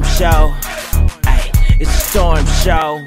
storm show. Ay, it's a storm show.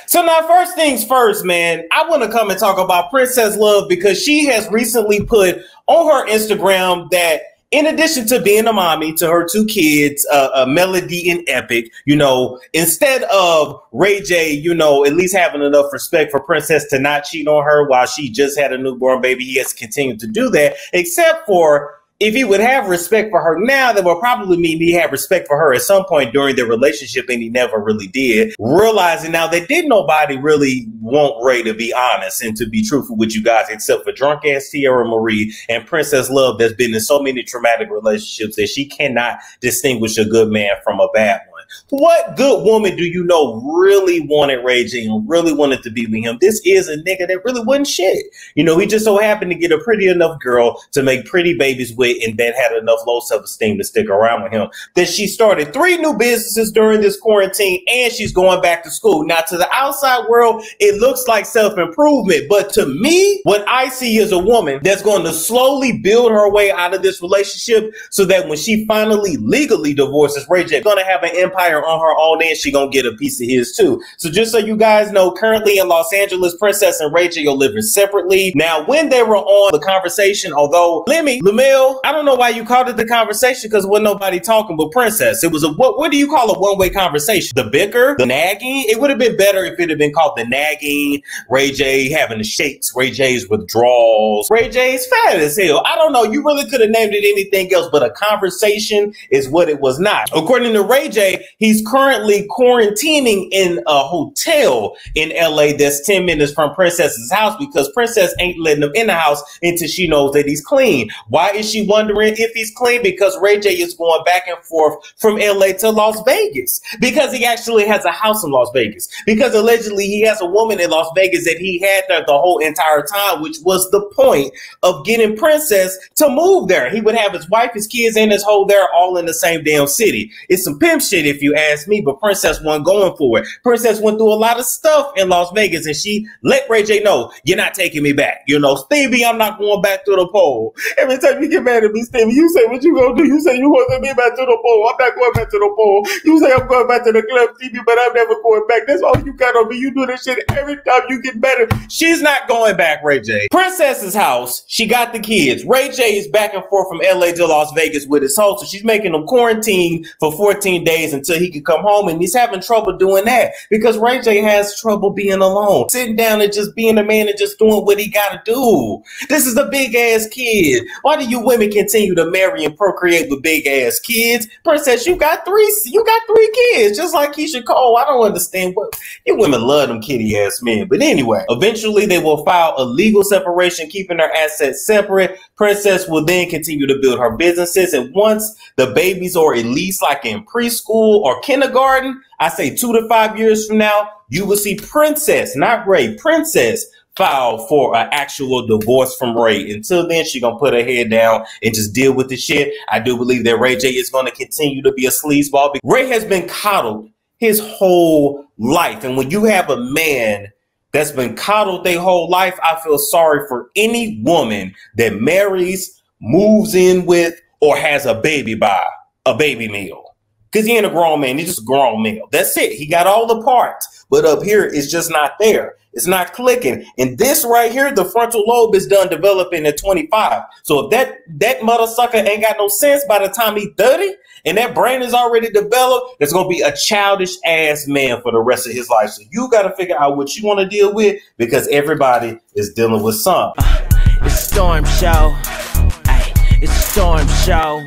So now, first things first, man, I want to come and talk about Princess Love because she has recently put on her Instagram that in addition to being a mommy to her two kids, Melody and Epic, you know, instead of Ray J, you know, at least having enough respect for Princess to not cheat on her while she just had a newborn baby, he has continued to do that, except for if he would have respect for her now, that would probably mean he had respect for her at some point during their relationship, and he never really did. Realizing now that did nobody really want Ray to be honest and to be truthful with you guys, except for drunk ass Tierra Marie and Princess Love that's been in so many traumatic relationships that she cannot distinguish a good man from a bad one. What good woman do you know really wanted Ray J and really wanted to be with him? This is a nigga that really wasn't shit. You know, he just so happened to get a pretty enough girl to make pretty babies with and that had enough low self-esteem to stick around with him. That she started 3 new businesses during this quarantine and she's going back to school. Now, to the outside world, it looks like self-improvement. But to me, what I see is a woman that's going to slowly build her way out of this relationship so that when she finally legally divorces Ray J, going to have an empire on her own and she gonna get a piece of his too. So just so you guys know, currently in Los Angeles, Princess and Ray J are living separately. Now, when they were on the conversation, although Lemel, I don't know why you called it the conversation because wasn't nobody talking but Princess. It was a, what do you call a one-way conversation? The bicker? The nagging? It would have been better if it had been called the nagging, Ray J having the shakes, Ray J's withdrawals, Ray J's fat as hell. I don't know. You really could have named it anything else, but a conversation is what it was not. According to Ray J, he's currently quarantining in a hotel in LA that's 10 minutes from Princess's house because Princess ain't letting him in the house until she knows that he's clean. Why is she wondering if he's clean? Because Ray J is going back and forth from LA to Las Vegas because he actually has a house in Las Vegas, because allegedly he has a woman in Las Vegas that he had there the whole entire time, which was the point of getting Princess to move there. He would have his wife, his kids, and his whole there all in the same damn city. It's some pimp shit if you ask me, but Princess wasn't going for it. Princess went through a lot of stuff in Las Vegas and she let Ray J know, you're not taking me back. You know, Stevie, I'm not going back to the pole. Every time you get mad at me, Stevie, you say what you gonna do. You say you want to send me back to the pole. I'm not going back to the pole. You say I'm going back to the club, Stevie, but I'm never going back. That's all you got on me. You do this shit every time you get better. She's not going back, Ray J. Princess's house, she got the kids. Ray J is back and forth from LA to Las Vegas with his host, so she's making him quarantine for 14 days until he can come home, and he's having trouble doing that because Ray J has trouble being alone, sitting down and just being a man and just doing what he gotta do. This is a big ass kid. Why do you women continue to marry and procreate with big ass kids? Princess, you got three kids, just like Keisha Cole. I don't understand what you women love them kitty ass men. But anyway, eventually they will file a legal separation, keeping their assets separate. Princess will then continue to build her businesses, and once the babies are at least like in preschool or kindergarten, I say 2 to 5 years from now, you will see Princess, not Ray, Princess, file for an actual divorce from Ray. Until then, she gonna put her head down and just deal with the shit. I do believe that Ray J is gonna continue to be a sleazeball. Ray has been coddled his whole life, and when you have a man that's been coddled their whole life, I feel sorry for any woman that marries, moves in with, or has a baby by a baby meal. Because he ain't a grown man, he's just a grown male. That's it. He got all the parts, but up here it's just not there. It's not clicking. And this right here, the frontal lobe is done developing at 25. So if that mother sucker ain't got no sense by the time he's 30 and that brain is already developed, there's going to be a childish ass man for the rest of his life. So you got to figure out what you want to deal with, because everybody is dealing with something. It's a storm show. Ay, it's a storm show.